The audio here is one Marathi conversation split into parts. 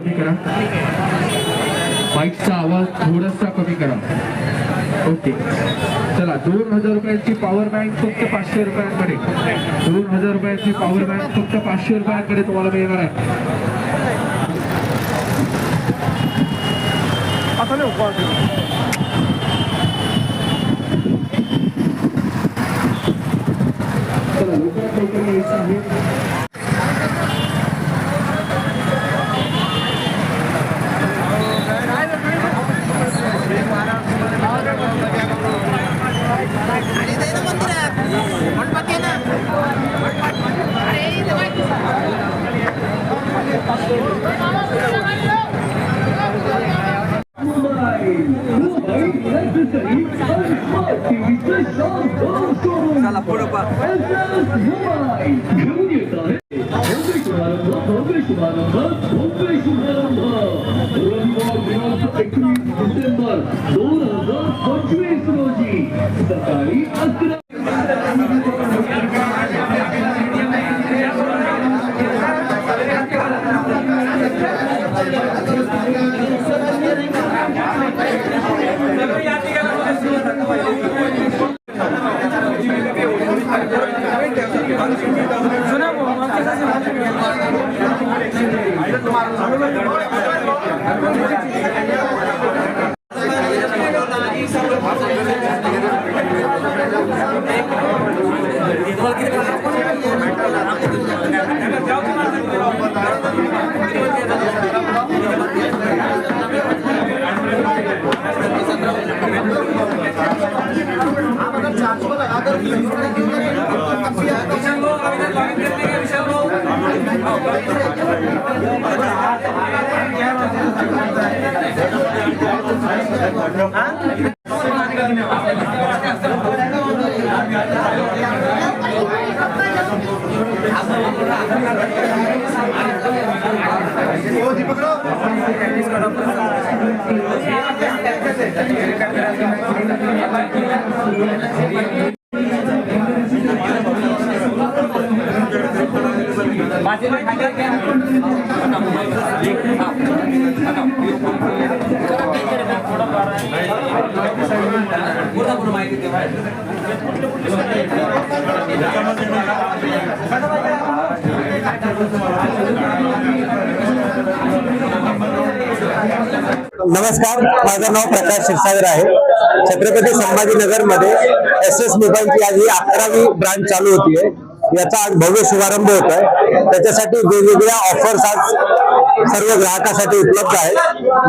कमी करा, माईकचा आवाज थोडासा कमी करा. ओके चला, 2000 रुपयांची पॉवर बँक फक्त 500 रुपयांकडे. 2000 रुपयांची पॉवर बँक फक्त 500 रुपयांकडे तुम्हाला मिळणार आहे. चला लवकरात लवकर यायचं आहे. चला पुढे पा डिसेंबर 2025 रोजी सकाळी 11. नमस्कार, माझं नाव प्रकाश क्षीरसागर आहे. छत्रपती संभाजीनगर मध्ये SS मोबाईलची आज ही 11वी ब्रांच चालू होतीये. याचा आज भव्य शुभारंभ होत आहे. त्याच्यासाठी वेगवेगळ्या ऑफर्स आज सर्व ग्राहकांसाठी उपलब्ध आहेत.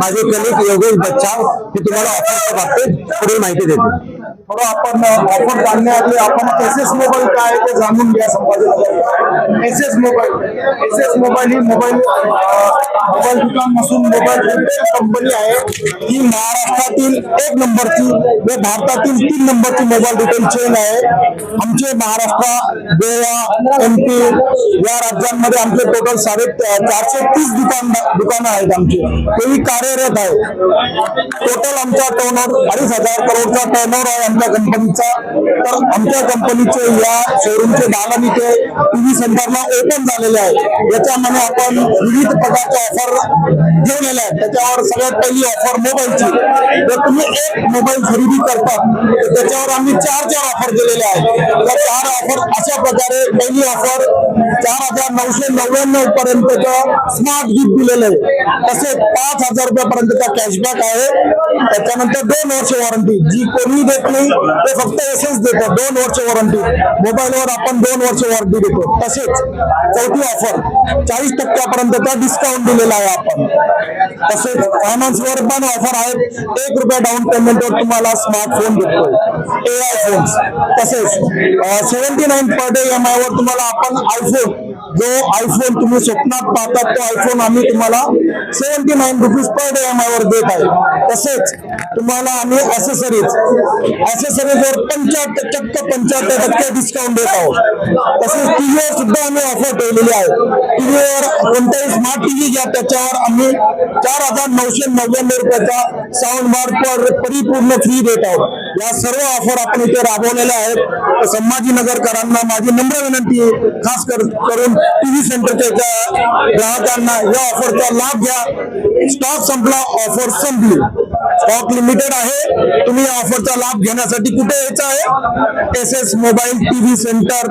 माझे कलिग योगेश बच्चाव हे तुम्हाला ऑफरच्या बाबतीत पुढील माहिती देतील. आपण ऑफर जाणण्याआधी आपण SS मोबाईल काय ते जाणून घ्या. संभाजीनगर SS मोबाईल ही मोबाईल दुकान नसून मोबाईल रिटेल कंपनी आहे. ही महाराष्ट्रातील 1 नंबरची व भारतातील 3 नंबरची मोबाईल रिटेल चेन आहे. आमचे महाराष्ट्र, गोवा, MP या राज्यांमध्ये आमचे टोटल 430 दुकानं आहेत. आमचे तेही कार्यरत आहे. टोटल आमचा टर्नओव्हर 2,500 करोडचा टर्नओव्हर आहे आमच्या कंपनीचा. तर आमच्या कंपनीचे या शोरूमचे दालनी ते TV सेंटरला ओपन झालेले आहे. याच्यामध्ये आपण विविध प्रकारच्या ऑफर ठेवलेल्या आहेत. त्याच्यावर सगळ्यात पहिली ऑफर मोबाईलची. जर तुम्ही एक मोबाईल खरेदी करता तर त्याच्यावर आम्ही 4 ऑफर दिलेले आहेत. त्या 4 ऑफर अशा प्रकारे, पहिली ऑफर 4,999 पर्यंतचं स्मार्ट गिफ्ट दिलेलं आहे. तसेच 5,000 रुपयापर्यंतचा कॅशबॅक आहे. त्याच्यानंतर 2 वर्ष वॉरंटी, जी कोणी देत नाही ते फक्त SS देतो. 2 वर्ष वॉरंटी मोबाईलवर आपण 2 वर्ष वॉरंटी देतो. तसेच चौथी ऑफर 40% डिस्काउंट दिलेला आहे आपण. तसेच फायनान्सवर पण ऑफर आहेत. 1 रुपया डाऊन पेमेंटवर तुम्हाला स्मार्टफोन भेटतो, AI फोन्स. तसेच 79 पर डे EMI वर तुम्हाला आपण आयफोन, जो आयफोन तुम्ही स्वप्नात पाहतात तो आयफोन आम्ही तुम्हाला 79 रुपीज पर डे EMI वर देत आहे. तसेच तुम्हाला आम्ही ॲसेसरीजवर 75% डिस्काउंट देत आहोत. तसेच टीव्हीवर सुद्धा आम्ही ऑफर ठेवलेली आहे. टीव्हीवर कोणताही स्मार्ट टीव्ही घ्या, त्याच्यावर आम्ही 4,999 रुपयाचा साऊंड बार परिपूर्ण फ्री देत आहोत. या सर्व ऑफर आपण इथे राबवलेल्या आहेत. तर संभाजीनगरकरांना माझी नम्र विनंती आहे, खास करून टीव्ही सेंटरच्या ग्राहकांना या ऑफरचा लाभ घ्या. स्टॉक संपला, ऑफर संपली. स्टॉक लिमिटेड आहे. तुम्ही या ऑफरचा लाभ घेण्यासाठी कुठे यायचं आहे? SS mobile TV centre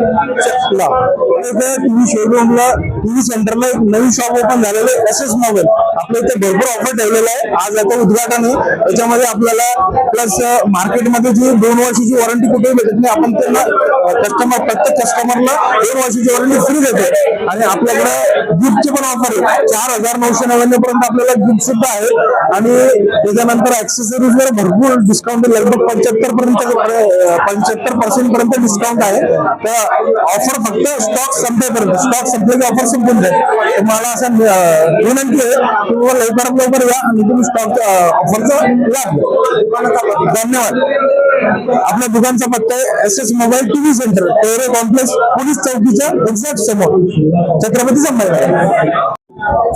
TV शोरूमला, टीव्ही सेंटरला एक नवीन शॉप ओपन झालेलं आहे SS मोबाईल. आपल्या इथे भरपूर ऑफर ठेवलेला आहे. आज याचं उद्घाटन आहे. त्याच्यामध्ये आपल्याला प्लस मार्केटमध्ये जी 2 वर्षाची वॉरंटी कुठेही भेटत नाही, आपण त्यांना प्रत्येक कस्टमरला 2 वर्षाची वॉरंटी फ्री देतो. आणि आपल्याकडे गिफ्टची पण ऑफर आहे. 4,999 पर्यंत आपल्याला गिफ्ट सुद्धा आहे. आणि त्याच्यानंतर ऍक्सेसरीज वर भरपूर डिस्काउंट, लगभग 75% पर्यंत डिस्काउंट आहे. तर ऑफर फक्त स्टॉक संपेपर्यंत, स्टॉक संपले की ऑफर संपून जाईल. मला असं विनंती आहे की लवकरात लवकर या आणि तुम्ही स्टॉक ऑफरचा लाभ घ्या. धन्यवाद. आपल्या दुकानचा पत्ता आहे SS mobile TV centre, टेरे complex, police चौकीच्या exact समोर, छत्रपती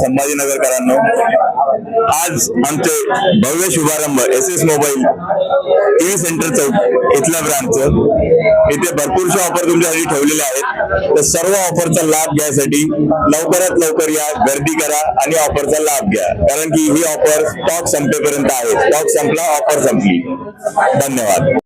संभाजीनगरकरांनो, आज आमचे भव्य शुभारंभ SS मोबाईल टीव्ही सेंटर चौक इथल्या ब्रांचचं. इथे भरपूरशा ऑफर तुमच्यासाठी ठेवलेल्या आहेत. तर सर्व ऑफरचा लाभ घ्यायसाठी लवकरात लवकर या, गर्दी करा आणि ऑफरचा लाभ घ्या. कारण की ही ऑफर स्टॉक संपेपर्यंत आहे. स्टॉक संपला, ऑफर संपली. धन्यवाद.